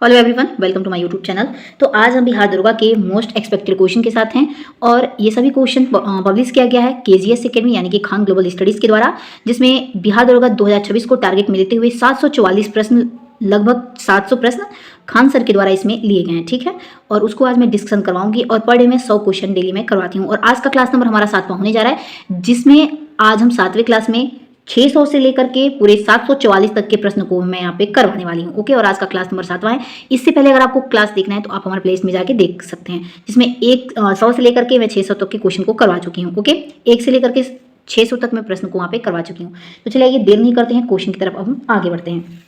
Hello everyone, welcome to my YouTube channel. तो आज हम बिहार दरोगा के मोस्ट एक्सपेक्टेड क्वेश्चन के साथ हैं और ये सभी क्वेश्चन पब्लिश किया गया है केजीएस एकेडमी यानी कि खान ग्लोबल स्टडीज़ के द्वारा, जिसमें बिहार दरोगा 2026 को टारगेट में लेते हुए 744 प्रश्न, लगभग 700 प्रश्न खान सर के द्वारा इसमें लिए गए हैं। ठीक है, और उसको आज मैं डिस्कशन करवाऊंगी और पर डे में 100 क्वेश्चन डेली में करवाती हूँ। और आज का क्लास नंबर हमारा 7वां होने जा रहा है, जिसमें आज हम 7वें क्लास में 600 से लेकर के पूरे 744 तक के प्रश्न को मैं यहाँ पे करवाने वाली हूँ। ओके, और आज का क्लास नंबर 7वां है। इससे पहले अगर आपको क्लास देखना है तो आप हमारे प्लेलिस्ट में जाके देख सकते हैं, जिसमें 100 से लेकर के मैं 600 तक के क्वेश्चन को करवा चुकी हूँ। ओके, 1 से लेकर के 600 तक मैं प्रश्न को वहाँ पे करवा चुकी हूँ। तो चलिए आइए देर नहीं करते हैं, क्वेश्चन की तरफ अब हम आगे बढ़ते हैं।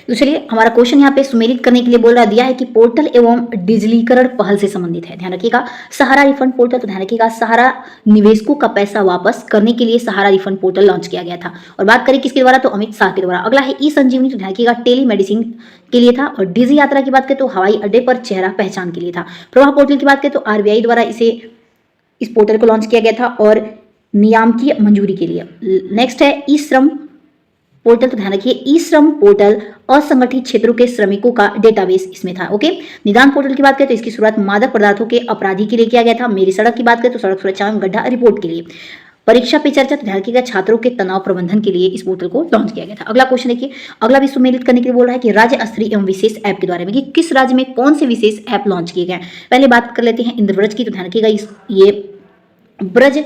तो चलिए, हमारा क्वेश्चन यहाँ पे सुमेलित करने के लिए बोल रहा दिया है कि पोर्टल एवं डिजिटलीकरण पहल से संबंधित है। ध्यान रखिएगा, सहारा रिफंड पोर्टल। तो ध्यान रखिएगा, सहारा निवेशकों का पैसा वापस करने के लिए सहारा रिफंड पोर्टल लॉन्च किया गया था। और बात करें किसके द्वारा, तो अमित शाह के द्वारा। अगला है ई संजीवनी। तो ध्यान रखिएगा, टेली मेडिसिन के लिए था। और डिजी यात्रा की बात करें तो हवाई अड्डे पर चेहरा पहचान के लिए था। प्रवाह पोर्टल की बात करें तो आरबीआई द्वारा इस पोर्टल को लॉन्च किया गया था और नियामकीय मंजूरी के लिए। नेक्स्ट है ई श्रम पोर्टल। तो ध्यान रखिए, ई श्रम पोर्टल असंगठित क्षेत्रों के श्रमिकों का डेटाबेस इसमें था। ओके, निदान पोर्टल की बात करें तो इसकी शुरुआत मादक पदार्थों के अपराधी के लिए किया गया था। मेरी सड़क की बात करें तो सड़क सुरक्षा एवं गड्ढा रिपोर्ट के लिए। परीक्षा पे चर्चा। तो ध्यान रखिएगा, छात्रों के तनाव प्रबंधन के लिए इस पोर्टल को लॉन्च किया गया था। अगला क्वेश्चन देखिए, अगला भी सुमेलित करने के लिए बोल रहा है कि राज्य स्तरीय एवं विशेष ऐप के द्वारा में कि किस राज्य में कौन से विशेष ऐप लॉन्च किए गए। पहले बात कर लेते हैं इंद्रव्रज की। तो ध्यान रखिएगा, ये ब्रज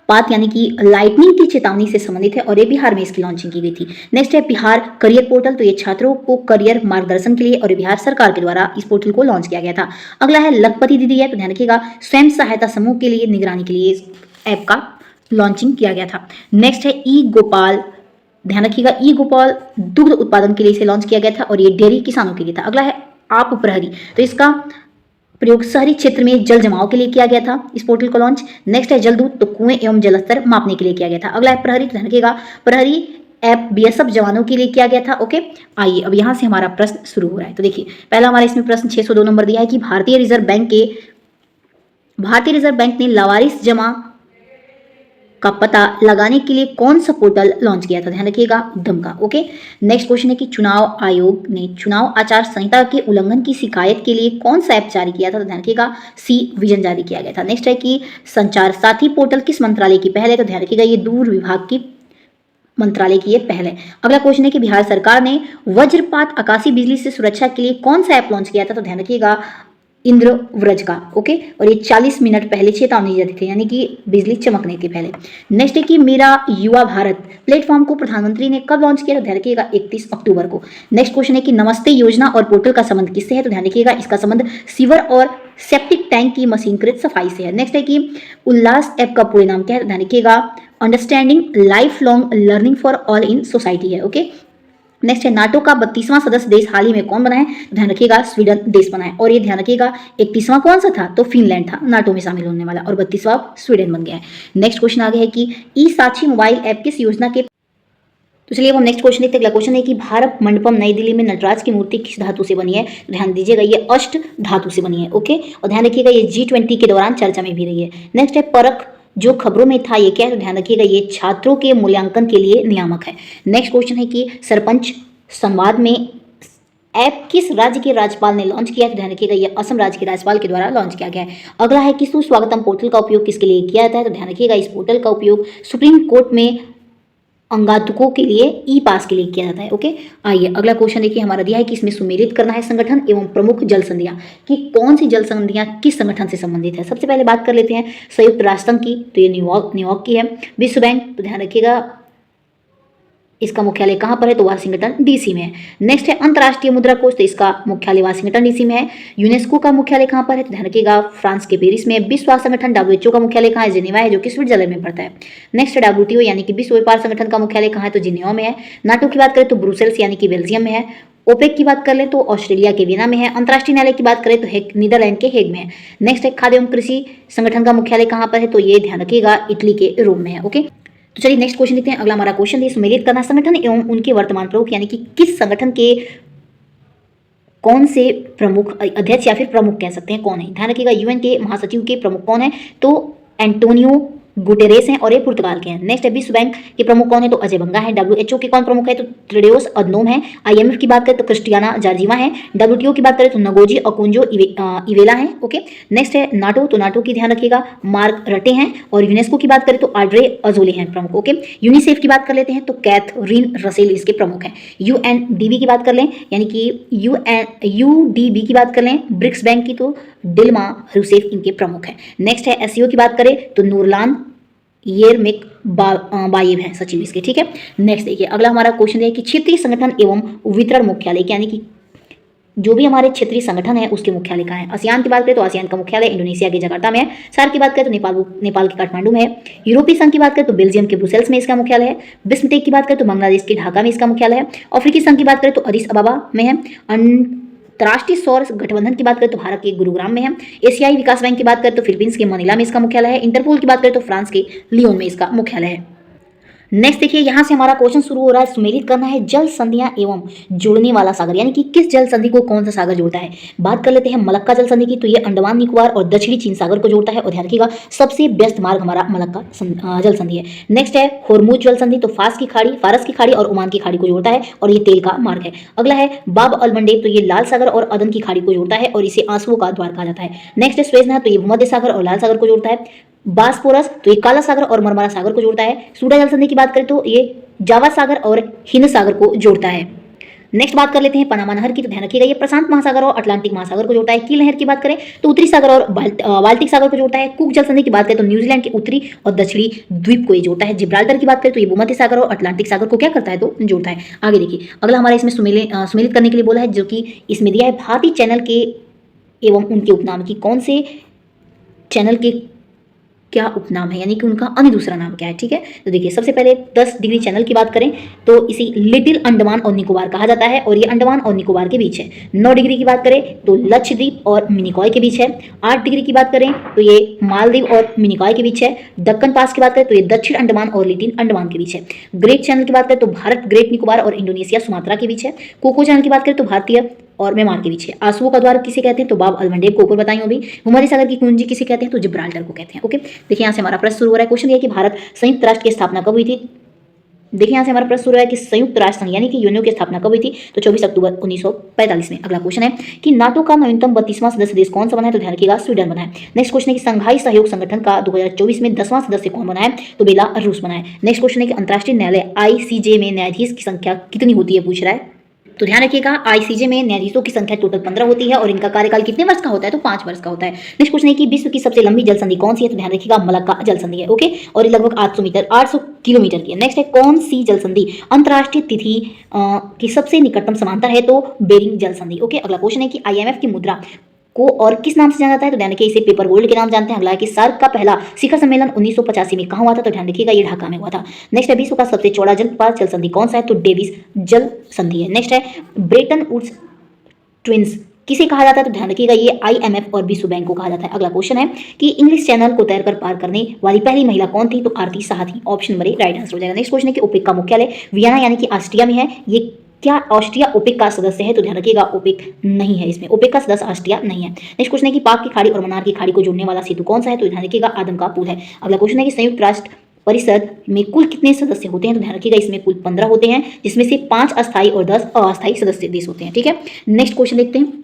पात यानी कि लाइटनिंग की चेतावनी से संबंधित है और ये बिहार में इसकी लॉन्चिंग की गई थी। नेक्स्ट है बिहार करियर पोर्टल। तो ये छात्रों को करियर मार्गदर्शन के लिए और बिहार सरकार के द्वारा इस पोर्टल को लॉन्च किया गया था। अगला है लखपति दीदी है। तो ध्यान रखिएगा, स्वयं सहायता समूह के लिए निगरानी के लिए इस ऐप का लॉन्चिंग किया गया था। नेक्स्ट है ई गोपाल। ध्यान रखिएगा, ई गोपाल दुग्ध उत्पादन के लिए इसे लॉन्च किया गया था और ये डेयरी किसानों के लिए था। अगला है आप प्रहरी। तो इसका प्रयोग शहरी क्षेत्र में जल जमाव के लिए किया गया था, इस पोर्टल को लॉन्च। नेक्स्ट है जलदूत। तो कुएं एवं जलस्तर मापने के लिए किया गया था। अगला है प्रहरी। ध्यान रखिएगा, प्रहरी ऐप बीएसएफ जवानों के लिए किया गया था। ओके, आइए अब यहां से हमारा प्रश्न शुरू हो रहा है। तो देखिए, पहला हमारा इसमें प्रश्न 602 नंबर दिया है कि भारतीय रिजर्व बैंक ने लावारिस जमा का पता लगाने के लिए कौन सा पोर्टल लॉन्च किया था। ध्यान रखिएगा, उद्यम का। ओके, नेक्स्ट क्वेश्चन है कि चुनाव आयोग ने चुनाव आचार संहिता के उल्लंघन की शिकायत के लिए कौन सा ऐप जारी किया था। तो ध्यान रखिएगा, सी विजन जारी किया गया था। नेक्स्ट है कि संचार साथी पोर्टल किस मंत्रालय की पहल है। तो ध्यान रखिएगा, ये दूर विभाग की मंत्रालय की ये पहल है। अगला क्वेश्चन है कि बिहार सरकार ने वज्रपात आकाशीय बिजली से सुरक्षा के लिए कौन सा ऐप लॉन्च किया था। तो ध्यान रखिएगा, इंद्रव्रज का। ओके, और ये 40 मिनट पहले चेतावनी जाती थी, यानी कि बिजली चमकने के पहले। नेक्स्ट है कि मेरा युवा भारत प्लेटफॉर्म को प्रधानमंत्री ने कब लॉन्च किया। तो ध्यान रखिएगा, 31 अक्टूबर को। नेक्स्ट क्वेश्चन है कि नमस्ते योजना और पोर्टल का संबंध किससे है। तो ध्यान रखिएगा, इसका संबंध सीवर और सेप्टिक टैंक की मशीनकृत सफाई से है। नेक्स्ट है कि उल्लास ऐप का पूरे नाम क्या है। तो ध्यान रखिएगा, understanding life long learning for all in society है। ओके, नेक्स्ट है नाटो का 32वां सदस्य देश हाल ही में कौन बना है। ध्यान रखिएगा, स्वीडन देश बना है। और ये ध्यान रखिएगा, 31वां कौन सा था, तो फिनलैंड था नाटो में शामिल होने वाला, और 32वां स्वीडन बन गया है। नेक्स्ट क्वेश्चन आगे है कि ई साक्षी मोबाइल ऐप किस योजना के। तो चलिए अब हम नेक्स्ट क्वेश्चन देखते हैं। अगला क्वेश्चन है कि भारत मंडपम नई दिल्ली में नटराज की मूर्ति किस धातु से बनी है। तो ध्यान दीजिएगा, ये अष्ट धातु से बनी है। ओके, और ध्यान रखिएगा, ये G20 के दौरान चर्चा में भी रही है। नेक्स्ट है परख, जो खबरों में था ये क्या है। तो ध्यान रखिएगा, ये छात्रों के मूल्यांकन के लिए नियामक है। नेक्स्ट क्वेश्चन है कि सरपंच संवाद में ऐप किस राज्य के राज्यपाल ने लॉन्च किया। तो ध्यान रखिएगा, ये असम राज्य के राज्यपाल के द्वारा लॉन्च किया गया है। अगला है कि सुस्वागतम पोर्टल का उपयोग किसके लिए किया जाता है। तो ध्यान रखिएगा, इस पोर्टल का उपयोग सुप्रीम कोर्ट में अंगातुकों के लिए ई पास के लिए किया जाता है। ओके, आइए अगला क्वेश्चन देखिए, हमारा दिया है कि इसमें सुमेलित करना है संगठन एवं प्रमुख जल संधियां कि कौन सी जल संधियां किस संगठन से संबंधित है। सबसे पहले बात कर लेते हैं संयुक्त राष्ट्र संघ की। तो ये न्यूयॉर्क की है। विश्व बैंक। तो ध्यान रखिएगा, इसका मुख्यालय कहाँ पर है, तो वाशिंगटन डीसी में है। नेक्स्ट है अंतर्राष्ट्रीय मुद्रा कोष। तो इसका मुख्यालय वाशिंगटन डीसी में है। यूनेस्को का मुख्यालय कहाँ पर है। तो ध्यान रखिएगा, फ्रांस के पेरिस में। विश्व स्वास्थ्य संगठन WHO का मुख्यालय कहाँ है, जिनेवा है, जो कि स्विट्जरलैंड में पड़ता है। नेक्स्ट है WTO यानी कि विश्व व्यापार संगठन का मुख्यालय कहाँ है, तो जिनेवा में है। नाटो की बात करें तो ब्रुसेल्स यानी कि बेल्जियम में है। ओपेक की बात कर ले तो ऑस्ट्रेलिया के वियना में है। अंतर्राष्ट्रीय न्यायालय की बात करें तो नीदरलैंड के हेग में है। नेक्स्ट है खाद्य एवं कृषि संगठन का मुख्यालय कहाँ पर है, तो ये ध्यान रखिएगा, इटली के रोम में है। ओके, तो चलिए नेक्स्ट क्वेश्चन देखते हैं। अगला हमारा क्वेश्चन है सुमेलित करना संगठन एवं उनके वर्तमान प्रमुख, यानी कि किस संगठन के कौन से प्रमुख अध्यक्ष या फिर प्रमुख कह सकते हैं कौन है। ध्यान रखिएगा, यूएन के महासचिव के प्रमुख कौन है, तो एंटोनियो गुटेरेस हैं और ये पुर्तगाल के हैं। नेक्स्ट है विश्व बैंक के प्रमुख कौन है, तो अजय बंगा है। डब्ल्यूएचओ के कौन प्रमुख है, तो टेड्रोस अधनोम है। आईएमएफ की बात करें तो क्रिस्टियाना जार्जिवा है। डब्ल्यूटीओ की बात करें तो नगोजी अकुंजो इवेला है। ओके, नेक्स्ट है नाटो, तो नाटो की ध्यान रखिएगा मार्क रटे हैं। और यूनेस्को की बात करें तो आड्रे अजोले हैं प्रमुख। ओके, यूनिसेफ की बात कर लेते हैं तो कैथरीन रसेल इसके प्रमुख हैं। यूएनडीबी की बात कर लें, यानी कि यूडीबी की बात कर लें ब्रिक्स बैंक की, तो डिल्मा रूसेफ इनके प्रमुख हैं। नेक्स्ट है एससीओ की बात करें तो नूरलान येरमेक बायेव है सचिव इसके। ठीक है, नेक्स्ट देखिए अगला हमारा क्वेश्चन है कि क्षेत्रीय संगठन एवं वितरण मुख्यालय, यानी कि जो भी हमारे क्षेत्रीय संगठन है उसके मुख्यालय कहाँ है। आसियान की बात करें तो आसियान का मुख्यालय इंडोनेशिया के जकार्ता में है। सार्क की बात करें तो नेपाल के काठमांडू में है। यूरोपीय संघ की बात करें तो बेल्जियम के ब्रुसेल्स में इसका मुख्यालय है। बिस्मटेक की बात करें तो बांग्लादेश के ढाका में इसका मुख्यालय है। अफ्रीकी संघ की बात करें तो अदिस अबाबा में है। अंतर्राष्ट्रीय सौर गठबंधन की बात करें तो भारत के गुरुग्राम में है। एशियाई विकास बैंक की बात करें तो फिलीपींस के मनीला में इसका मुख्यालय है। इंटरपोल की बात करें तो फ्रांस के लियोन में इसका मुख्यालय है। नेक्स्ट देखिए यहाँ से हमारा क्वेश्चन शुरू हो रहा है, सुमेलित करना है जल संधियां एवं जुड़ने वाला सागर, यानी कि किस जल संधि को कौन सा सागर जोड़ता है। बात कर लेते हैं मलक्का जल संधि की, तो ये अंडमान निकोबार और दक्षिणी चीन सागर को जोड़ता है। और ध्यान रखिएगा सबसे व्यस्त मार्ग हमारा मलक्का जल संधि है। नेक्स्ट है होर्मुज जल संधि, तो फारस की खाड़ी और ओमान की खाड़ी को जोड़ता है और ये तेल का मार्ग है। अगला है बाब अल मंडेब, तो ये लाल सागर और अदन की खाड़ी को जोड़ता है और इसे आंसुओं का द्वार कहा जाता है। नेक्स्ट है स्वेज नहर, तो ये भूमध्य सागर और लाल सागर को जोड़ता है। बास्पोरस, तो ये काला सागर और मरमरा सागर को जोड़ता है। सूडा जल संधि की बात करें तो ये जावा सागर और हिंद सागर को जोड़ता है। नेक्स्ट बात कर लेते हैं पनामा नहर की, तो ध्यान रखिएगा ये प्रशांत महासागर और अटलांटिक महासागर को जोड़ता है। कील नहर की बात करें तो उत्तरी सागर और बाल्टिक सागर को जोड़ता है। कुक जल संधि की बात करें तो न्यूजीलैंड के उत्तरी और दक्षिणी द्वीप को ये जोड़ता है। जिब्राल्टर की बात करें तो ये भूमध्य सागर और अटलांटिक सागर को क्या करता है, तो जोड़ता है। आगे देखिए अगला हमारा इसमें सुमेलित करने के लिए बोला है, जो कि इसमें दिया है भारतीय चैनल के एवं उनके उपनाम की, कौन से चैनल के क्या उपनाम है, यानी कि उनका अन्य दूसरा नाम क्या है। ठीक है, तो देखिए सबसे पहले 10 डिग्री चैनल की बात करें तो इसे लिटिल अंडमान और निकोबार कहा जाता है और ये अंडमान और निकोबार के बीच है। 9 डिग्री की बात करें तो लक्षद्वीप और मिनिकॉय के बीच है। 8 डिग्री की बात करें तो ये मालदीव और मिनिकॉय के बीच है। दक्कन पास की बात करें तो ये दक्षिण अंडमान और लिटिल अंडमान के बीच है। ग्रेट चैनल की बात करें तो भारत ग्रेट निकोबार और इंडोनेशिया सुमात्रा के बीच है। कोको चैनल की बात करें तो भारतीय और म्यांमार के बीच है। आंसुओं का द्वार किसे कहते हैं, तो बाब अल मंडेब को ऊपर बताई अभी। भूमध्य सागर की कुंजी किसे कहते हैं, तो जिब्राल्टर को कहते हैं। ओके, देखिए यहाँ से हमारा प्रश्न शुरू हो रहा है। क्वेश्चन ये कि भारत संयुक्त राष्ट्र की स्थापना कब हुई थी। देखिए यहाँ से हमारा प्रश्न शुरू है कि संयुक्त राष्ट्र संघ यानी कि यूएनओ की स्थापना कब हुई थी, तो 24 अक्टूबर 1945 में। अगला क्वेश्चन है कि नाटो का नवीनतम 32वां सदस्य देश कौन सा बना है, तो ध्यान रखिएगा स्वीडन बना है। नेक्स्ट क्वेश्चन है कि संघाई सहयोग संगठन का 2024 में 10वां सदस्य कौन बना है, तो बेलारूस बना है। नेक्स्ट क्वेश्चन है कि अंतर्राष्ट्रीय न्यायालय आईसीजे में न्यायाधीश की संख्या कितनी होती है, पूछ रहा है। तो ध्यान रखिएगा आईसीजे में न्यायाधीशों की संख्या टोटल 15 होती है और इनका कार्यकाल कितने वर्ष का होता है, तो 5 वर्ष का होता है। नेक्स्ट क्वेश्चन है कि विश्व की सबसे लंबी जल संधि कौन सी है, तो ध्यान रखिएगा मलक्का जल संधि है। ओके, और ये लगभग 800 किलोमीटर की है। नेक्स्ट है कौन सी जल संधि अंतर्राष्ट्रीय तिथि की सबसे निकटतम समांतर है, तो बेरिंग जल संधि। ओके, अगला क्वेश्चन है कि आईएमएफ की मुद्रा को और किस नाम से जाना जाता है, तो ध्यान रखिए इसे पेपर गोल्ड के नाम जानते हैं। अगला है कि सार्क का पहला शिखर सम्मेलन 1985 में कहाँ हुआ था, तो ध्यान रखिएगा ये ढाका में हुआ था। नेक्स्ट है विश्व का सबसे चौड़ा जलप्रपात जल संधि कौन सा है, तो डेविस जल संधि है। नेक्स्ट है ब्रेटन वुड्स ट्विंस किसे कहा जाता है, तो ध्यान रखिएगा ये आईएमएफ और विश्व बैंक को कहा जाता है। अगला क्वेश्चन है कि इंग्लिश चैनल को तैरकर पार करने वाली पहली महिला कौन थी, तो आरती साहा थी। Option number A right answer हो जाएगा। नेक्स्ट क्वेश्चन है कि ओपेक का मुख्यालय वियना यानी कि ऑस्ट्रिया में है। ये क्या ऑस्ट्रिया ओपेक का सदस्य है, तो ध्यान रखिएगा ओपेक नहीं है, इसमें ओपेक का सदस्य ऑस्ट्रिया नहीं है। नेक्स्ट क्वेश्चन है कि पाक की खाड़ी और मन्नार की खाड़ी को जोड़ने वाला सेतु कौन सा है, तो ध्यान रखिएगा आदम का पुल है। अगला क्वेश्चन है कि संयुक्त राष्ट्र परिषद में कुल कितने सदस्य होते हैं, तो ध्यान रखिएगा इसमें कुल 15 होते हैं, जिसमें से 5 अस्थायी और 10 अस्थायी सदस्य देश होते हैं। ठीक है, नेक्स्ट क्वेश्चन देखते हैं।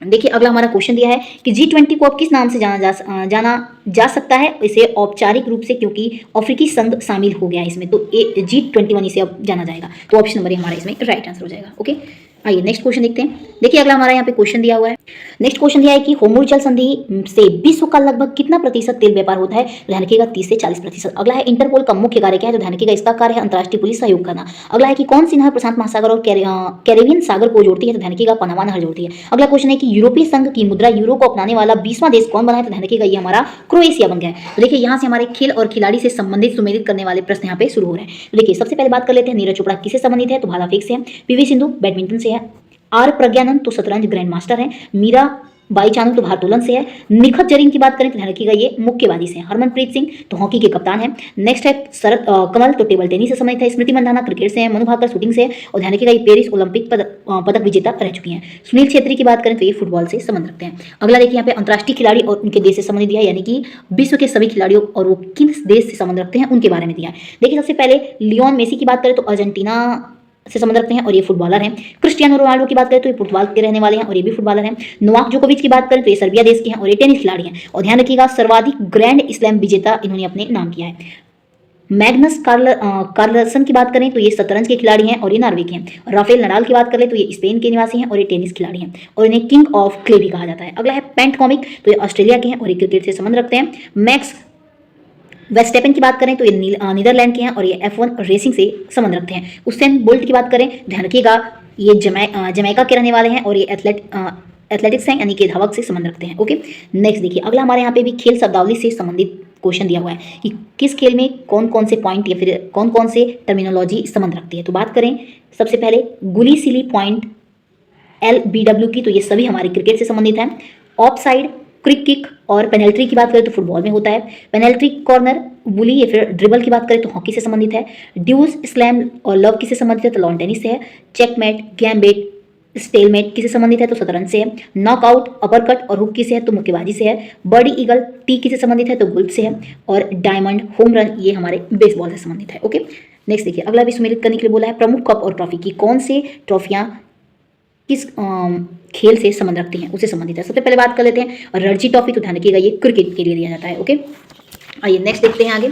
देखिए अगला हमारा क्वेश्चन दिया है कि G20 को अब किस नाम से जाना जा सकता है, इसे औपचारिक रूप से, क्योंकि अफ्रीकी संघ शामिल हो गया है इसमें, तो G21 इसे अब जाना जाएगा। तो ऑप्शन नंबर हमारा इसमें राइट आंसर हो जाएगा। ओके, आइए नेक्स्ट क्वेश्चन देखते हैं। देखिए अगला हमारा यहाँ पे क्वेश्चन दिया हुआ है। नेक्स्ट क्वेश्चन दिया है कि होर्मुज जल संधि से विश्व का लगभग कितना प्रतिशत तेल व्यापार होता है, ध्यान रखिएगा 30 से 40%। अगला है इंटरपोल का मुख्य कार्य क्या है, तो ध्यान रखिएगा इसका कार्य है अंतर्राष्ट्रीय पुलिस सहयोग करना। अगला है कि कौन सी नहर प्रशांत महासागर और कैरेबियन सागर को जोड़ती है, तो ध्यान रखिएगा पनामा नहर जोड़ती है। अगला क्वेश्चन है कि यूरोपीय संघ की मुद्रा यूरो को अपनाने वाला 20वां देश कौन बना है, तो ध्यान रखिएगा ये हमारा क्रोएशिया बन गया है। तो देखिए यहाँ से हमारे खेल और खिलाड़ी से संबंधित सुमेलित करने वाले प्रश्न यहाँ पे शुरू हो रहे हैं। तो देखिए सबसे पहले बात कर लेते हैं नीरज चोपड़ा किससे संबंधित है, तो भाला फेंक से है। पीवी सिंधु बैडमिंटन से है। आर प्रज्ञानंद तो शतरंज ग्रैंड मास्टर है। मीरा बाईचानू तो भारोत्तोलन से है। निखत जरीन की बात करें तो ध्यान रखिएगा ये मुक्केबाजी से है। हरमनप्रीत सिंह तो हॉकी के कप्तान है। नेक्स्ट है शरद कमल तो टेबल टेनिस से संबंधित है। स्मृति मंधाना क्रिकेट से है। मनु भाकर शूटिंग से है। और ध्यान रखिएगा ये पेरिस ओलंपिक पदक विजेता रह चुकी हैं। सुनील छेत्री की बात करें तो ये फुटबॉल से संबंध रखते हैं। अगला देखिए यहाँ पे अंतर्राष्ट्रीय खिलाड़ी और उनके देश से संबंधित दिया है, यानी कि विश्व के सभी खिलाड़ियों और वो किस देश से संबंध रखते हैं उनके बारे में दिया है। देखिए सबसे पहले लियोन मेसी की बात करें तो अर्जेंटीना से संबंध रखते हैं और ये फुटबॉलर हैं। क्रिस्टियानो रोनाल्डो की बात करें तो ये पुर्तगाल के रहने वाले हैं और ये भी फुटबॉलर हैं। नोवाक जोकोविच की बात करें तो ये सर्बिया देश के हैं और ये टेनिस खिलाड़ी हैं। और ध्यान रखिएगा सर्वाधिक ग्रैंड स्लैम विजेता इन्होंने अपने नाम किया है। मैग्नस कार्लसन की बात करें तो ये शतरंज के खिलाड़ी हैं और ये नॉर्वे के हैं। राफेल नडाल की बात करें तो ये स्पेन के निवासी हैं और ये टेनिस खिलाड़ी हैं और इन्हें किंग ऑफ क्ले भी कहा जाता है। अगला है पेंट कॉमिक तो ये ऑस्ट्रेलिया के हैं और ये क्रिकेट से संबंध रखते हैं। मैक्स वेस्टेपन की बात करें तो ये नीदरलैंड के हैं और ये F1 रेसिंग से संबंध रखते हैं। उसेन बोल्ट की बात करें ध्यान रखिएगा ये जमैका के रहने वाले हैं और ये एथलेटिक्स हैं, यानी कि धावक से संबंध रखते हैं। ओके, नेक्स्ट देखिए अगला हमारे यहाँ पे भी खेल शब्दावली से संबंधित क्वेश्चन दिया हुआ है कि किस खेल में कौन कौन से पॉइंट या फिर कौन कौन से टर्मिनोलॉजी संबंध रखती है। तो बात करें सबसे पहले गुली सिली पॉइंट LBW की, तो ये सभी हमारे क्रिकेट से संबंधित हैं। ऑफ साइड, क्विक किक और पेनल्टी की बात करें तो फुटबॉल में होता है। पेनल्टी कॉर्नर, बुली या फिर ड्रिबल की बात करें तो हॉकी से संबंधित है। ड्यूस, स्लैम और लव किससे संबंधित है तो लॉन टेनिस से है। चेकमेट, गैम्बिट, स्टेलमेट किससे संबंधित है तो शतरंज से है। नॉकआउट, अपरकट और हुक किसे है तो मुक्केबाजी से है। बर्डी ईगल, टी किससे संबंधित है तो गोल्फ से है। और डायमंड, होम रन ये हमारे बेसबॉल से संबंधित है। ओके, नेक्स्ट देखिए अगला भी सम्मिलित करने के लिए बोला है प्रमुख कप और ट्रॉफी की कौन से ट्रॉफियां किस खेल से संबंध रखती हैं उससे संबंधित है। सबसे पहले बात कर लेते हैं रणजी ट्रॉफी, तो ध्यान रखिएगा ये क्रिकेट के लिए दिया जाता है। ओके, आइए नेक्स्ट देखते हैं आगे।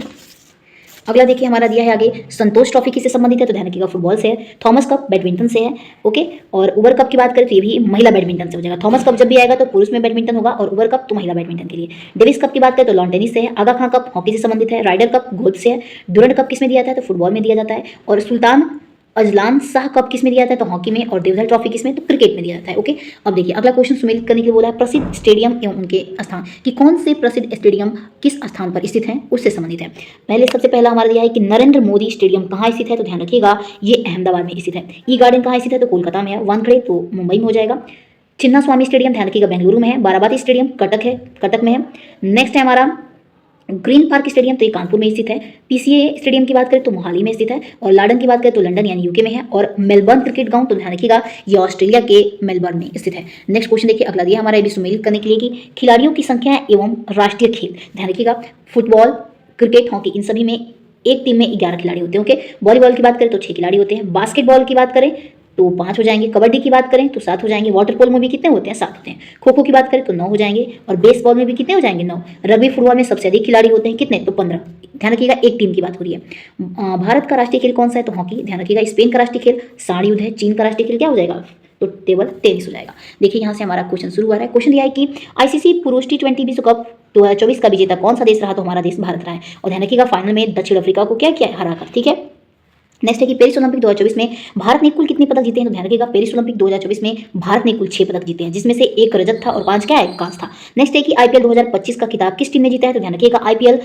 अगला देखिए हमारा दिया है आगे संतोष ट्रॉफी किससे संबंधित है तो ध्यान रखिएगा फुटबॉल से है। थॉमस कप बैडमिंटन से है। ओके, और उबर कप की बात करें तो ये भी महिला बैडमिंटन से हो जाएगा। थॉमस कप जब भी आएगा तो पुरुष में बैडमिंटन होगा और उबर कप तो महिला बैडमिंटन के लिए। डेविस कप की बात करें तो लॉन टेनिस से है। आगा खां कप हॉकी से संबंधित है। राइडर कप गोल्फ से है। डुरंड कप किसमें दिया जाता है तो फुटबॉल में दिया जाता है। और सुल्तान अजलान शाह कप किसमें दिया जाता है तो हॉकी में। और देवधर ट्रॉफी किसमें तो क्रिकेट में दिया जाता है। ओके, अब देखिए अगला क्वेश्चन सम्मिलित करने के लिए बोला है प्रसिद्ध स्टेडियम एवं उनके स्थान कि कौन से प्रसिद्ध स्टेडियम किस स्थान पर स्थित हैं उससे संबंधित है। पहले सबसे पहला हमारा दिया है कि नरेंद्र मोदी स्टेडियम कहाँ स्थित है तो ध्यान रखिएगा ये अहमदाबाद में स्थित है। ई गार्डन कहाँ स्थित है तो कोलकाता में है। वानखेड़े तो मुंबई में हो जाएगा। चिन्ना स्वामी स्टेडियम ध्यान रखिएगा बेंगलुरु में है। बाराबाती स्टेडियम कटक में है। नेक्स्ट है हमारा ग्रीन पार्क स्टेडियम तो ये कानपुर में स्थित है। पीसीए स्टेडियम की बात करें तो मोहाली में स्थित है। और लाडन की बात करें तो लंदन यानी यूके में है। और मेलबर्न क्रिकेट ग्राउंड तो ध्यान रखिएगा ये ऑस्ट्रेलिया के मेलबर्न में स्थित है। नेक्स्ट क्वेश्चन देखिए अगला दिया हमारा भी सम्मिलित करने के लिए कि खिलाड़ियों की संख्या एवं राष्ट्रीय खेल, ध्यान रखिएगा फुटबॉल, क्रिकेट, हॉकी इन सभी में एक टीम में 11 खिलाड़ी होते हैं। ओके, वॉलीबॉल की बात करें तो 6 खिलाड़ी होते हैं। बास्केटबॉल की बात करें तो 5 हो जाएंगे। कबड्डी की बात करें तो 7 हो जाएंगे। वाटर पोल में भी कितने होते हैं 7 होते हैं। खो खो की बात करें तो 9 हो जाएंगे। और बेसबॉल में भी कितने हो जाएंगे 9। रग्बी फुटबॉल में सबसे अधिक खिलाड़ी होते हैं कितने तो 15। ध्यान रखिएगा एक टीम की बात हो रही है। भारत का राष्ट्रीय खेल कौन सा है तो हॉकी। ध्यान रखिएगा स्पेन का राष्ट्रीय खेल साड़ी युद्ध है। चीन का राष्ट्रीय खेल क्या हो जाएगा तो टेबल टेनिस हो जाएगा। देखिए यहाँ से हमारा क्वेश्चन शुरू हो रहा है। क्वेश्चन दिया है कि आईसीसी पुरुष T20 विश्व कप 2024 का विजेता कौन सा देश रहा तो हमारा देश भारत रहा है। और ध्यान रखिएगा फाइनल में दक्षिण अफ्रीका को क्या किया हरा कर। ठीक है, नेक्स्ट है कि पेरिस ओलंपिक 2024 में भारत ने कुल कितने पदक जीते हैं तो ध्यान रखिएगा पेरिस ओलंपिक 2024 में भारत ने कुल 6 पदक जीते हैं, जिसमें से 1 रजत था और 5 क्या है कांस्य था। नेक्स्ट है कि आईपीएल 2025 का खिताब किस टीम ने जीता है तो ध्यान रखिएगा आईपीएल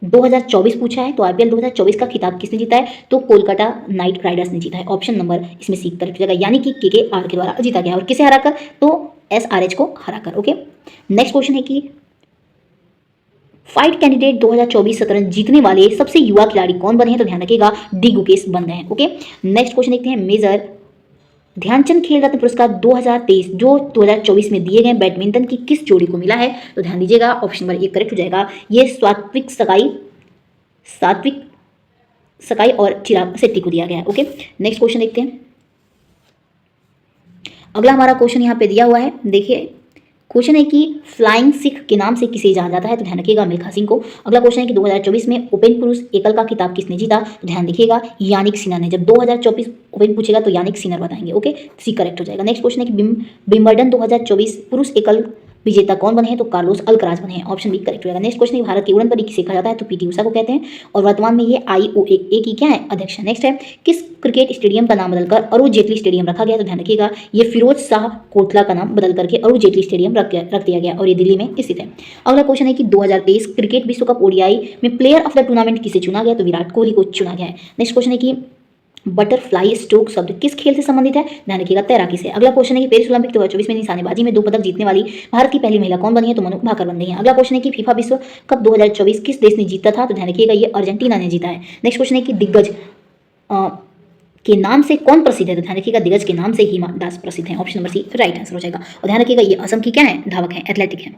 2024 पूछा है तो आईपीएल 2024 का खिताब किसने जीता है तो कोलकाता नाइट राइडर्स ने जीता है। ऑप्शन नंबर इसमें सी करेक्ट हो जाएगा, यानी कि KKR के द्वारा जीता गया। और किसे हराकर तो SRH को हराकर। ओके, नेक्स्ट क्वेश्चन है कि फाइट कैंडिडेट 2024 शतरंज जीतने वाले सबसे युवा खिलाड़ी कौन बने हैं तो ध्यान रखिएगा डी गुकेश बन गए हैं। ओके, नेक्स्ट क्वेश्चन देखते हैं मेजर ध्यानचंद खेल रत्न पुरस्कार 2023 जो 2024 में दिए गए बैडमिंटन की किस जोड़ी को मिला है तो ध्यान दीजिएगा ऑप्शन नंबर 1 करेक्ट हो जाएगा। ये सात्विक सकाई और चिराग शेट्टी को दिया गया है। ओके, नेक्स्ट क्वेश्चन देखते हैं। अगला हमारा क्वेश्चन यहाँ पे दिया हुआ है। देखिए क्वेश्चन है कि फ्लाइंग सिख के नाम से किसे जाना जाता है तो ध्यान रखिएगा मिल्खा सिंह को। अगला क्वेश्चन है कि 2024 में ओपन पुरुष एकल का खिताब किसने जीता तो ध्यान रखिएगा यानिक सिनर ने। जब 2024 ओपन पूछेगा तो यानिक सिनर बताएंगे। ओके, सी करेक्ट हो जाएगा। नेक्स्ट क्वेश्चन है कि विंबलडन 2024 पुरुष एकल विजेता कौन बने हैं तो कार्लोस अल्कराज बने हैं। ऑप्शन बी करेक्ट हो जाएगा। नेक्स्ट क्वेश्चन है भारत की उड़न परी किसे कहा जाता है तो पीटी उषा को कहते हैं और वर्तमान में ये IOA की क्या है अध्यक्ष है। नेक्स्ट है किस क्रिकेट स्टेडियम का नाम बदलकर अरुण जेटली स्टेडियम रखा गया तो ध्यान रखिएगा ये फिरोज शाह कोटला का नाम बदल करके अरुण जेटली स्टेडियम रख दिया गया और ये दिल्ली में स्थित है। अगला क्वेश्चन है कि 2023 क्रिकेट विश्व कप ODI में प्लेयर ऑफ द टूर्नामेंट किसे चुना गया तो विराट कोहली को चुना गया है। नेक्स्ट क्वेश्चन है कि बटरफ्लाई स्ट्रोक शब्द किस खेल से संबंधित है? ध्यान रखिएगा तैराकी से। अगला क्वेश्चन है कि पेरिस ओलंपिक 2024 में निशानेबाजी में 2 पदक जीतने वाली भारत की पहली महिला कौन बनी है? तो मनु भाकर बन गई है। अगला क्वेश्चन है कि फीफा विश्व कप 2024 किस देश ने जीता था? तो ध्यान रखिएगा ये अर्जेंटीना ने जीता है। नेक्स्ट क्वेश्चन है कि दिग्गज के नाम से कौन प्रसिद्ध है? तो ध्यान रखिएगा दिग्गज के नाम से हिमा दास प्रसिद्ध है। Option number C right answer हो जाएगा। और ध्यान रखिएगा ये असम की क्या है? धावक है, एथलेटिक है।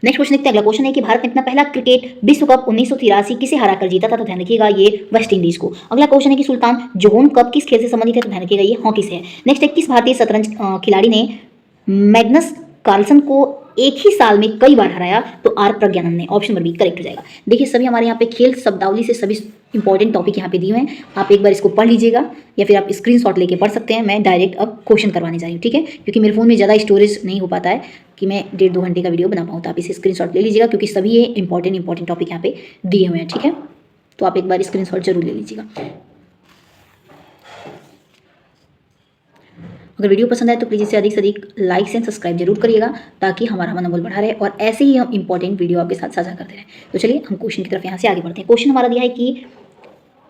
नेक्स्ट क्वेश्चन देखते हैं। अगला क्वेश्चन है कि भारत ने अपना पहला क्रिकेट विश्व कप 1983 किसे हराकर जीता था? तो ध्यान रखिएगा ये वेस्ट इंडीज को। अगला क्वेश्चन है कि सुल्तान जोहोन कप किस खेल से संबंधित है? तो ध्यान रखिएगा ये हॉकी से है। नेक्स्ट है किस भारतीय शतरंज खिलाड़ी ने मैग्नस कार्लसन को एक ही साल में कई बार हराया? तो आर प्रज्ञानंद ने। ऑप्शन नंबर बी करेक्ट हो जाएगा। देखिए सभी हमारे यहाँ पे खेल शब्दावली से सभी इंपॉर्टेंट टॉपिक यहाँ पे दिए हुए हैं, आप एक बार इसको पढ़ लीजिएगा या फिर आप स्क्रीनशॉट लेके पढ़ सकते हैं। मैं डायरेक्ट अब क्वेश्चन करवाने जा रही हूँ, ठीक है, क्योंकि मेरे फोन में ज़्यादा स्टोरेज नहीं हो पाता है कि मैं 1.5-2 घंटे का वीडियो बना पाऊँ। तो आप इसे स्क्रीनशॉट ले लीजिएगा क्योंकि सभी ये इंपॉर्टेंट टॉपिक यहाँ पे दिए हुए हैं, ठीक है। तो आप एक बार स्क्रीनशॉट जरूर ले लीजिएगा। अगर वीडियो पसंद आए तो प्लीज़ इसे अधिक से अधिक लाइक एंड सब्सक्राइब जरूर करिएगा ताकि हमारा मनोबल बढ़ा रहे और ऐसे ही हम इंपॉर्टेंट वीडियो आपके साथ साझा करते रहें। तो चलिए हम क्वेश्चन की तरफ यहाँ से आगे बढ़ते हैं। क्वेश्चन हमारा दिया है कि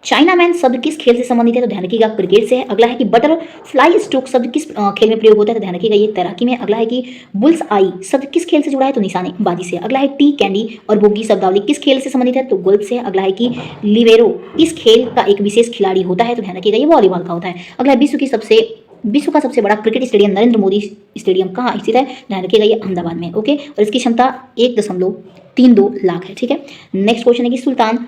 चाइना मैन शब्द किस खेल से संबंधित है? तो ध्यान रखिएगा क्रिकेट से है। अगला है कि बटरफ्लाई स्ट्रोक शब्द किस खेल में प्रयोग होता है? तो ध्यान रखिएगा ये तैराकी में। अगला है कि बुल्स आई शब्द किस खेल से जुड़ा है? तो निशानेबाजी से। अगला है टी कैंडी और बोगी शब्दावली किस खेल से संबंधित है? तो गोल्फ से। अगला है कि लिवेरो किस खेल का एक विशेष खिलाड़ी होता है? तो ध्यान रखिएगा ये वॉलीबॉल का होता है। अगला है विश्व का सबसे बड़ा cricket stadium Narendra Modi stadium कहाँ स्थित है? ध्यान रखिएगा ये अहमदाबाद में, ओके। और इसकी क्षमता 1.32 लाख है, ठीक है। नेक्स्ट क्वेश्चन है कि सुल्तान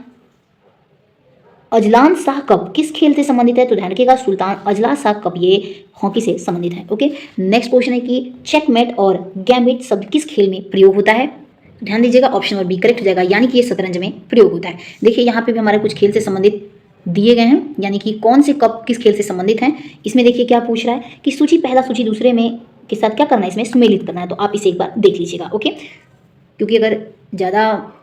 अजलान शाह कप किस खेल से संबंधित है? तो ध्यान रखिएगा सुल्तान अजलान शाह कप ये हॉकी से संबंधित है, ओके। नेक्स्ट क्वेश्चन है कि चेकमेट और गैम्बिट शब्द किस खेल में प्रयोग होता है? ध्यान दीजिएगा ऑप्शन नंबर बी करेक्ट हो जाएगा, यानी कि ये शतरंज में प्रयोग होता है। देखिए यहाँ पे भी हमारे कुछ खेल से संबंधित दिए गए हैं, यानी कि कौन से कप किस खेल से संबंधित हैं। इसमें देखिए क्या पूछ रहा है कि सूची पहला सूची दूसरे में के साथ क्या करना है, इसमें सुमेलित करना है। तो आप इसे एक बार देख लीजिएगा, ओके। क्योंकि अगर ज़्यादा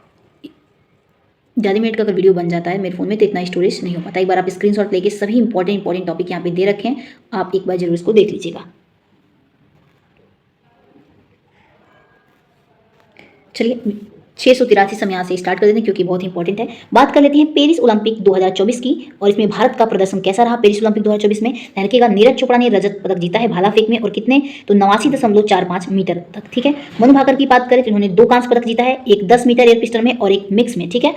मिनट का अगर वीडियो बन जाता है मेरे फोन में तो इतना स्टोरेज नहीं हो पाता। एक बार आप स्क्रीनशॉट लेके सभी इंपॉर्टेंट टॉपिक यहाँ पे दे रखे हैं, आप एक बार जरूर इसको देख लीजिएगा। चलिए 683 समय यहाँ से स्टार्ट कर देते हैं क्योंकि बहुत इंपॉर्टेंट है। बात कर लेते हैं पेरिस ओलंपिक 2024 की और इसमें भारत का प्रदर्शन कैसा रहा पेरिस ओलंपिक 2024 में। ध्यान रखिएगा नीरज चोपड़ा ने रजत पदक जीता है भाला फेंक में, और कितने? तो 89.45 मीटर तक, ठीक है। मनु भाकर की बात करें तो इन्होंने 2 कांस्य पदक जीता है, एक 10 मीटर एयर पिस्टल में और एक मिक्स में, ठीक है।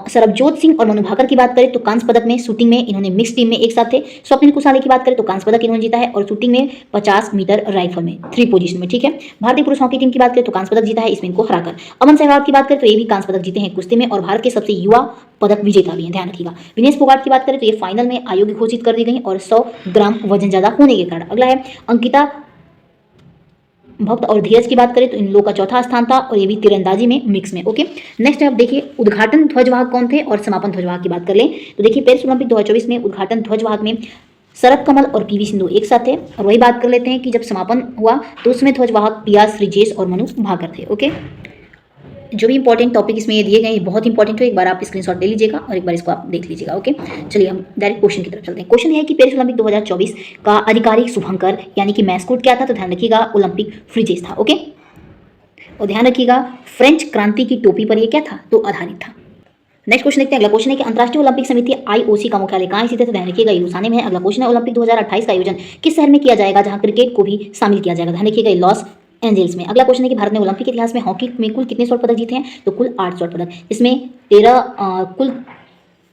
सरबजोत सिंह और मनु भाकर की बात करें तो कांस्य पदक में शूटिंग में इन्होंने मिक्स टीम में एक साथ थे। स्वप्निल कुसाले की बात करें तो कांस्य पदक इन्होंने जीता है और शूटिंग में 50 मीटर राइफल में 3 पोजीशन में, ठीक है। भारतीय पुरुष हॉकी टीम की बात करें तो कांस्य पदक जीता है इसमें इनको हराकर। अमन सहवाग की बात करें तो ये भी कांस्य पदक जीते हैं कुश्ती में और भारत के सबसे युवा पदक विजेता भी हैं, ध्यान रखिएगा। विनेश फोगाट की बात करें तो ये फाइनल में अयोग्य घोषित कर दी गई और 100 ग्राम वजन ज्यादा होने के कारण। अगला है अंकिता भक्त और धीरज की बात करें तो इन लोगों का चौथा स्थान था और ये भी तीरंदाजी में मिक्स में, ओके। नेक्स्ट है आप देखिए उद्घाटन ध्वजवाहक कौन थे और समापन ध्वजवाहक की बात कर लें तो देखिए पेरिस ओलंपिक 2024 में उद्घाटन ध्वजवाहक में शरद कमल और पीवी सिंधु एक साथ थे। और वही बात कर लेते हैं कि जब समापन हुआ तो उसमें ध्वजवाहक पिया श्रीजेश और मनु भाकर थे, ओके। जो भी इंपॉर्टेंट टॉपिक इसमें ये दिए गए हैं बहुत इंपॉर्टेंट है, एक बार आप स्क्रीनशॉट ले लीजिएगा और एक बार इसको आप देख लीजिएगा, ओके। चलिए हम डायरेक्ट क्वेश्चन की तरफ चलते हैं। क्वेश्चन है कि पेरिस ओलंपिक 2024 का आधिकारिक शुभंकर यानी कि मैस्कोट क्या था? तो ध्यान रखिएगा ओलंपिक फ्रीजेस था, ओके। और ध्यान रखिएगा फ्रेंच क्रांति की टोपी पर ये क्या था? तो आधारित था। नेक्स्ट क्वेश्चन देखते हैं। अगला क्वेश्चन है कि अंतर्राष्ट्रीय ओलंपिक समिति IOC का मुख्यालय कहाँ स्थित है? तो ध्यान रखिएगा लुसाने में है। अगला क्वेश्चन है ओलंपिक 2028 का आयोजन किस शहर में किया जाएगा जहां क्रिकेट को भी शामिल किया जाएगा? ध्यान रखिएगा लॉस एंजल्स में। अगला क्वेश्चन है कि भारत ने ओलंपिक के इतिहास में हॉकी में कुल कितने स्वर्ण पदक जीते हैं? तो कुल 8 स्वर्ण पदक, इसमें 13 कुल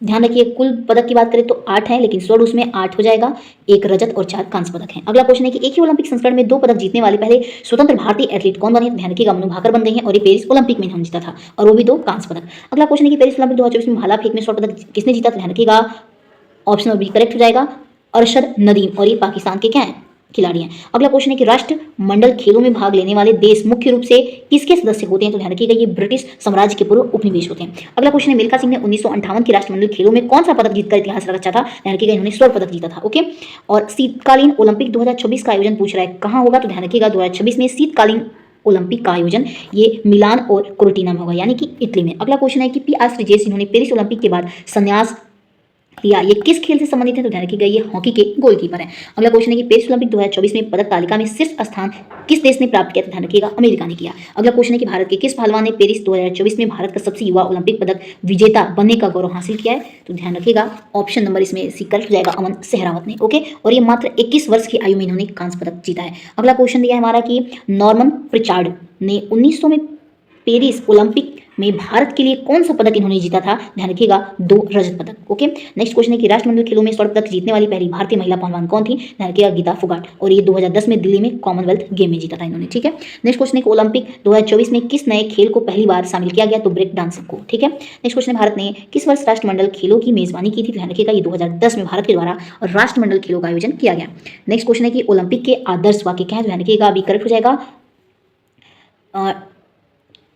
ध्यान रखिए कुल पदक की बात करें तो 8 है, लेकिन स्वर्ण उसमें 8 हो जाएगा, 1 रजत और 4 कांस्य पदक हैं। अगला क्वेश्चन है कि एक ही ओलंपिक संस्करण में 2 पदक जीतने वाले पहले स्वतंत्र भारतीय एथलीट कौन बने? ध्यान रखिएगा मनु भाकर बन गई हैं और ये पेरिस ओलंपिक में इन्होंने जीता था और वो भी 2 कांस्य पदक। अगला क्वेश्चन है कि पेरिस ओलंपिक 2024 में भाला फेंक में स्वर्ण पदक किसने जीता? तो ध्यान रखिएगा ऑप्शन बी करेक्ट हो जाएगा, अरशद नदीम, और ये पाकिस्तान के क्या हैं? खिलाड़ी हैं। अगला क्वेश्चन है कि राष्ट्रमंडल खेलों में भाग लेने वाले देश मुख्य रूप से किसके सदस्य होते हैं? तो ध्यान रखिएगा ये ब्रिटिश साम्राज्य के पूर्व उपनिवेश होते हैं। अगला क्वेश्चन है मिल्खा सिंह ने 1958 की राष्ट्रमंडल खेलों में कौन सा पदक जीतकर इतिहास रचा था? ध्यान रखिएगा इन्होंने स्वर्ण पदक जीता था, ओके। और शीतकालीन ओलंपिक 2024 का आयोजन पूछ रहा है कहाँ होगा? तो ध्यान रखिएगा 2026 में शीतकालीन ओलंपिक का आयोजन ये मिलान और कोर्टिना में होगा, यानी कि इटली में। अगला क्वेश्चन है कि पी आर श्रीजेश इन्होंने पेरिस ओलंपिक के बाद संन्यास या ये किस खेल से संबंधित है? तो ध्यान रखिएगा ये हॉकी के गोलकीपर हैं। अगला क्वेश्चन है कि पेरिस ओलंपिक 2024 में पदक तालिका में शीर्ष स्थान किस देश ने प्राप्त किया? तो ध्यान रखिएगा अमेरिका ने किया। अगला क्वेश्चन है कि भारत के किस पहलवान ने पेरिस 2024 में भारत का सबसे युवा ओलंपिक पदक विजेता बनने का गौरव हासिल किया है? तो ध्यान रखिएगा ऑप्शन नंबर इसमें सी करेक्ट हो जाएगा, अमन सहरावत ने। ओके, और ये मात्र 21 वर्ष की आयु में इन्होंने कांस्य पदक जीता है। अगला क्वेश्चन दिया है हमारा कि नॉर्मन प्रिचार्ड ने 1900 में पेरिस ओलंपिक में भारत के लिए कौन सा पदक इन्होंने जीता था? ध्यान रखिएगा 2 रजत पदक। ओके, नेक्स्ट क्वेश्चन है कि राष्ट्रमंडल खेलों में स्वर्ण पदक जीतने वाली पहली भारतीय महिला पहलवान कौन थी? ध्यान रखिएगा गीता फोगाट, और ये 2010 में दिल्ली में कॉमनवेल्थ गेम में जीता था इन्होंने। ठीक है, नेक्स्ट क्वेश्चन है कि ओलंपिक 2024 में किस नए खेल को पहली बार शामिल किया गया? तो ब्रेक डांसिंग को। ठीक है, नेक्स्ट क्वेश्चन है भारत ने किस वर्ष राष्ट्रमंडल खेलों की मेजबानी की थी? ध्यान रखिएगा ये 2010 में भारत के द्वारा राष्ट्रमंडल खेलों का आयोजन किया गया। नेक्स्ट क्वेश्चन है कि ओलंपिक के आदर्श वाक्य क्या है? ध्यान रखिएगा अभी करेक्ट हो जाएगा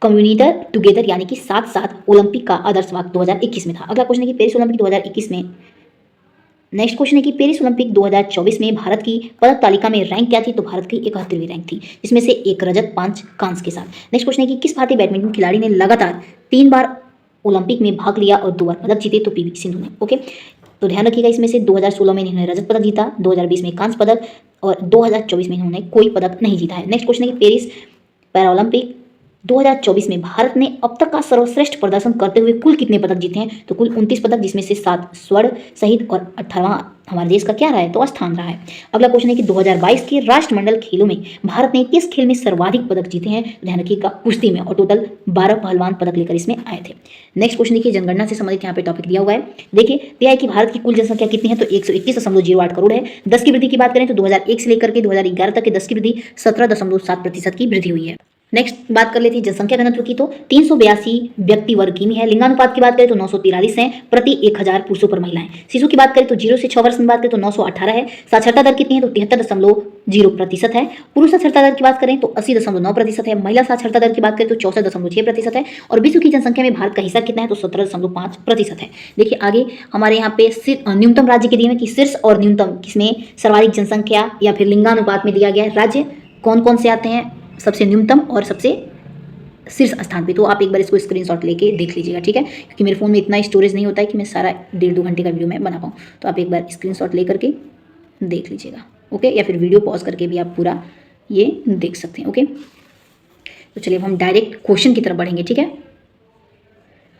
कम्युनिटर टुगेदर, यानी कि साथ साथ ओलंपिक का आदर्श वाक्य 2021 में था। अगला क्वेश्चन है कि पेरिस ओलंपिक 2021 में नेक्स्ट क्वेश्चन है कि पेरिस ओलंपिक 2024 में भारत की पदक तालिका में रैंक क्या थी? तो भारत की 71वीं रैंक थी, जिसमें से 1 रजत 5 कांस्य के साथ। नेक्स्ट क्वेश्चन है कि किस भारतीय बैडमिंटन खिलाड़ी ने लगातार 3 बार ओलंपिक में भाग लिया और 2 बार पदक जीते? तो पीवी सिंधु ने। ओके, तो ध्यान रखिएगा इसमें से 2016 में इन्होंने रजत पदक जीता, 2020 में कांस्य पदक और 2024 में इन्होंने कोई पदक नहीं जीता है। नेक्स्ट क्वेश्चन है कि पेरिस पैरा ओलंपिक 2024 में भारत ने अब तक का सर्वश्रेष्ठ प्रदर्शन करते हुए कुल कितने पदक जीते हैं? तो कुल 29 पदक, जिसमें से 7 स्वर्ण सहित और 18वां हमारे देश का क्या रहा है? तो स्थान रहा है। अगला क्वेश्चन है कि 2022 के राष्ट्रमंडल खेलों में भारत ने किस खेल में सर्वाधिक पदक जीते हैं? तो ध्यान रखिएगा कुश्ती में, और टोटल 12 पहलवान पदक लेकर इसमें आए थे। नेक्स्ट क्वेश्चन देखिए जनगणना से संबंधित यहाँ पे टॉपिक दिया हुआ है। देखिए दिया है कि भारत की कुल जनसंख्या कितनी है? तो 121.08 करोड़ है। 10 की वृद्धि की बात करें तो 2001 से लेकर के 2011 तक के 10 की वृद्धि 17.7% की वृद्धि हुई है। नेक्स्ट बात कर लेते हैं जनसंख्या घनत्व की, तो 382 व्यक्ति वर्ग की है। लिंगानुपात की बात करें तो 943 है प्रति 1000 पुरुषों पर महिलाएं। शिशु की बात करें तो 0 से 6 वर्ष में बात करें तो 918 है। साक्षरता दर कितनी है? तो 73.0% है। पुरुष साक्षरता दर की बात करें तो 80.9% है। महिला साक्षरता दर की बात करें तो 64.6% है। और विश्व की जनसंख्या में भारत का हिस्सा कितना है? तो 17.5% है। देखिए आगे हमारे यहाँ पे न्यूनतम राज्य के दिए हैं कि शीर्ष और न्यूनतम किसमें सर्वाधिक जनसंख्या या फिर लिंगानुपात में दिया गया है। राज्य कौन कौन से आते हैं सबसे न्यूनतम और सबसे शीर्ष स्थान पे? तो आप एक बार इसको स्क्रीनशॉट लेके देख लीजिएगा, ठीक है, क्योंकि मेरे फ़ोन में इतना स्टोरेज नहीं होता है कि मैं सारा 1.5-2 घंटे का वीडियो मैं बना पाऊँ। तो आप एक बार स्क्रीनशॉट ले करके देख लीजिएगा, ओके, या फिर वीडियो पॉज करके भी आप पूरा ये देख सकते हैं। ओके, तो चलिए अब हम डायरेक्ट क्वेश्चन की तरफ बढ़ेंगे। ठीक है,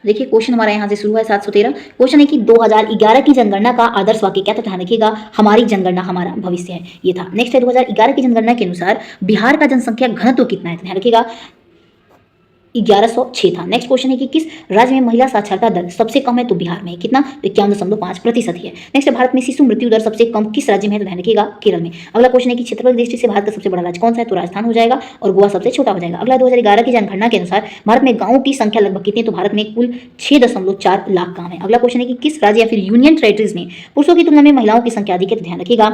देखिए क्वेश्चन हमारा यहाँ से शुरू है 713। क्वेश्चन है कि 2011 की जनगणना का आदर्श वाक्य क्या था? ध्यान रखिएगा हमारी जनगणना हमारा भविष्य है, ये था। नेक्स्ट है 2011 की जनगणना के अनुसार बिहार का जनसंख्या घनत्व कितना है? ध्यान रखिएगा 1106 था। नेक्स्ट क्वेश्चन है कि किस राज्य में महिला साक्षरता दर सबसे कम है? तो बिहार में। कितना? 51.5% ही है। नेक्स्ट भारत में शिशु मृत्यु दर सबसे कम किस राज्य में है? तो ध्यान रखिएगा केरल में। अगला क्वेश्चन है कि क्षेत्रफल की दृष्टि से भारत का सबसे बड़ा राज्य कौन सा है? तो राजस्थान हो जाएगा, और गोवा सबसे छोटा हो जाएगा। अगला 2011 की जनगणना के अनुसार भारत में गाँवों की संख्या लगभग कितनी? तो भारत में कुल 6.4 लाख गाँव है। अगला क्वेश्चन है कि किस राज्य या फिर यूनियन टेरिटरीज में पुरुषों की तुलना में महिलाओं की संख्या अधिक है? तो ध्यान रखिएगा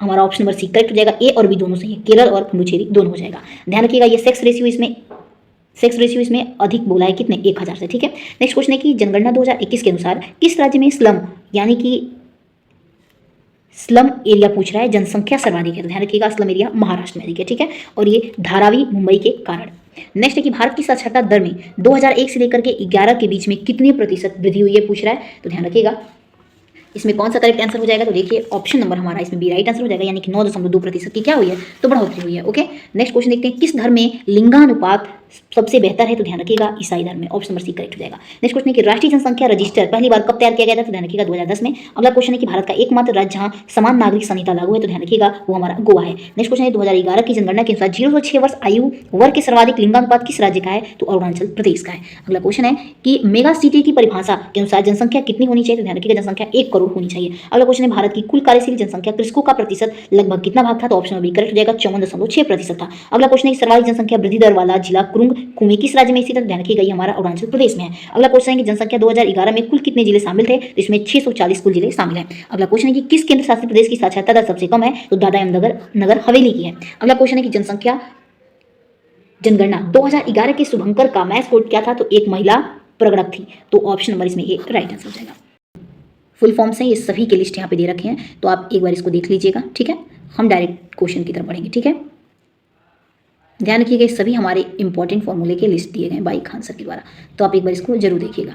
हमारा ऑप्शन नंबर सी करेक्ट हो जाएगा, ए और बी दोनों सही है, केरल और पुडुचेरी दोनों हो जाएगा। ध्यान रखिएगा ये सेक्स रेशियो इसमें अधिक बोला है, कितने? 1000 से। ठीक है, नेक्स्ट क्वेश्चन है कि जनगणना 2021 के अनुसार किस राज्य में स्लम यानी कि स्लम एरिया पूछ रहा है जनसंख्या सर्वाधिक है? तो ध्यान रखिएगा स्लम एरिया महाराष्ट्र में अधिक है। ठीक है, और ये धारावी मुंबई के कारण। नेक्स्ट है कि भारत की साक्षरता दर में 2001 से लेकर के 11 के बीच में कितने प्रतिशत वृद्धि हुई है पूछ रहा है? तो ध्यान रखिएगा इसमें कौन सा करेक्ट आंसर हो जाएगा? तो देखिए ऑप्शन नंबर हमारा इसमें बी राइट आंसर हो जाएगा, यानी कि 9.2% की क्या हुई है? तो बढ़ोतरी हुई है। ओके, नेक्स्ट क्वेश्चन देखते हैं किस धर्म में लिंगानुपात सबसे बेहतर है? तो ध्यान रखिएगा ईसाई धर्म में। ऑप्शन नंबर सी करेक्ट हो जाएगा। नेक्स्ट क्वेश्चन है कि राष्ट्रीय जनसंख्या रजिस्टर पहली बार कब तैयार किया गया था? तो ध्यान रखिएगा 2010 में। अगला क्वेश्चन है कि भारत का एकमात्र राज्य जहां समान नागरिक संहिता लागू है? तो ध्यान रखिएगा वो हमारा गोवा है। नेक्स्ट क्वेश्चन है 2011 की जनगणना के अनुसार 0 से 6 वर्ष आयु वर्ग के सर्वाधिक लिंगानुपात किस राज्य का है? तो अरुणाचल प्रदेश का है। अगला क्वेश्चन है कि मेगा सिटी की परिभाषा के अनुसार जनसंख्या कितनी होनी चाहिए? तो ध्यान रखिएगा जनसंख्या 1 करोड़ होनी चाहिए। अगला क्वेश्चन है भारत की कुल कार्यशील जनसंख्या कृषकों का प्रतिशत लगभग कितना भाग था? तो ऑप्शन बी करेक्ट हो जाएगा 54.6% था। अगला क्वेश्चन है कि सर्वाधिक जनसंख्या वृद्धि दर वाला जिला कुरुंग कुमे किस राज्य में स्थित है? ध्यान रखिएगा ये हमारा अरुणाचल प्रदेश में है। अगला क्वेश्चन है कि जनसंख्या 2011 में कुल कितने जिले शामिल थे? तो इसमें 640 कुल जिले शामिल हैं। अगला क्वेश्चन है कि किस केंद्र शासित प्रदेश की साक्षरता दर सबसे कम है? तो दादरा एवं नगर हवेली की है। अगला क्वेश्चन है कि जनगणना 2011 के शुभंकर का मैस्कोट क्या था? तो एक महिला प्रगणक थी। तो ऑप्शन नंबर इसमें एक राइट आंसर हो जाएगा। फुल फॉर्म्स हैं ये सभी के लिस्ट यहाँ पे दे रखे हैं, तो आप एक बार इसको देख लीजिएगा। ठीक है, हम डायरेक्ट क्वेश्चन की तरफ बढ़ेंगे। ठीक है, ध्यान रखिएगा सभी हमारे इंपॉर्टेंट फॉर्मूले के लिस्ट दिए गए बाई खान सर के द्वारा, तो आप एक बार इसको जरूर देखिएगा।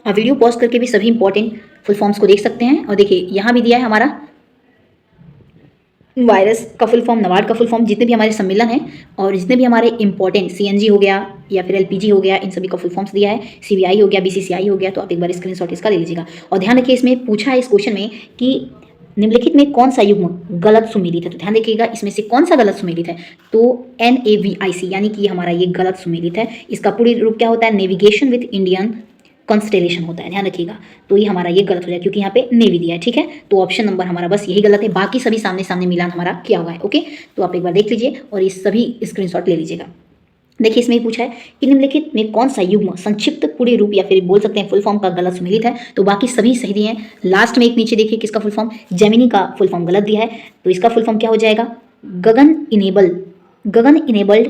आप वीडियो पॉज करके भी सभी इंपॉर्टेंट फुल फॉर्म्स को देख सकते हैं। और देखिए यहाँ भी दिया है हमारा वायरस का फुल फॉर्म, नाबार्ड का फुल फॉर्म, जितने भी हमारे सम्मेलन हैं और जितने भी हमारे इंपॉर्टेंट सीएनजी हो गया या फिर एलपीजी हो गया, इन सभी का फुल फॉर्म्स दिया है। सीबीआई हो गया, बीसीसीआई हो गया। तो आप एक बार स्क्रीनशॉट इसका ले लीजिएगा। और ध्यान रखिए, इसमें पूछा है इस क्वेश्चन में कि निम्नलिखित में कौन सा युग्म गलत सुमेलित है। तो ध्यान रखिएगा, इसमें से कौन सा गलत सुमेलित है। तो NAVIC यानी कि हमारा ये गलत सुमेलित है। इसका पूरी रूप क्या होता है? नेविगेशन विथ इंडियन कॉन्स्टेलेशन होता है। ध्यान रखिएगा, तो ये हमारा ये गलत हो जाए क्योंकि यहाँ पे नेवी दिया है। ठीक है, तो ऑप्शन नंबर हमारा बस यही गलत है, बाकी सभी सामने सामने मिलान हमारा किया हुआ है। ओके, तो आप एक बार देख लीजिए और ये सभी स्क्रीनशॉट ले लीजिएगा। देखिए इसमें ही पूछा है कि निम्नलिखित में कौन सा युग्म संक्षिप्त पूरे रूप या फिर बोल सकते हैं फुल फॉर्म का गलत सुमेलित है। तो बाकी सभी सही दिए हैं। लास्ट में एक नीचे देखिए किसका फुल फॉर्म, जेमिनी का फुल फॉर्म गलत दिया है। तो इसका फुल फॉर्म क्या हो जाएगा? GAGAN enabled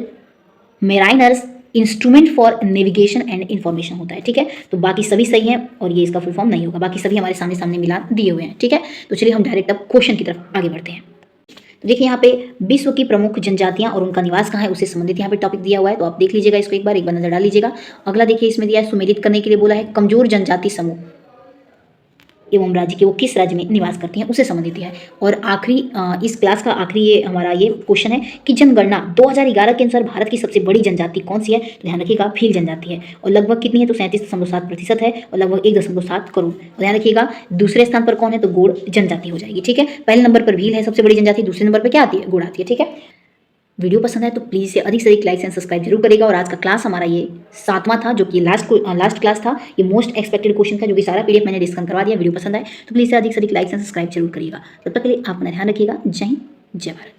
mariners instrument for navigation and information होता है। ठीक है, तो बाकी सभी सही हैं और ये इसका फुल फॉर्म नहीं होगा। बाकी सभी हमारे सामने सामने मिलान दिए हुए हैं। ठीक है, तो चलिए हम डायरेक्ट अब क्वेश्चन की तरफ आगे बढ़ते हैं। तो देखिए यहाँ पे विश्व की प्रमुख जनजातियां और उनका निवास कहाँ है उससे संबंधित यहाँ पे टॉपिक दिया हुआ है। तो आप देख लीजिएगा इसको, एक बार नजर डाल लीजिएगा। अगला देखिए इसमें दिया है सुमेलित करने के लिए बोला है कमजोर जनजाति समूह एवं राज्य के वो किस राज्य में निवास करती हैं उससे संबंधित दिया है। और आखिरी इस क्लास का आखिरी ये हमारा ये क्वेश्चन है कि जनगणना 2011 के अनुसार भारत की सबसे बड़ी जनजाति कौन सी है। तो ध्यान रखिएगा भील जनजाति है और लगभग कितनी है? तो 37.7% है और लगभग 1.7 करोड़। और ध्यान रखिएगा दूसरे स्थान पर कौन है? तो गोड़ जनजाति हो जाएगी। ठीक है, पहले नंबर पर भील है सबसे बड़ी जनजाति, दूसरे नंबर पर क्या आती है? गोड़ आती है। ठीक है, वीडियो पसंद है तो प्लीज़ से अधिक लाइक एंड सब्सक्राइब जरूर करेगा। और आज का क्लास हमारा ये 7वां था, जो कि लास्ट क्लास था। ये मोस्ट एक्सपेक्टेड क्वेश्चन था, जो कि सारा PDF मैंने डिस्कस करवा दिया। वीडियो पसंद है तो प्लीज़ से अधिक लाइक एंड सब्सक्राइब जरूर करिएगा। तब तक के लिए आप अपना ध्यान रखिएगा। जय हिंद, जय भारत।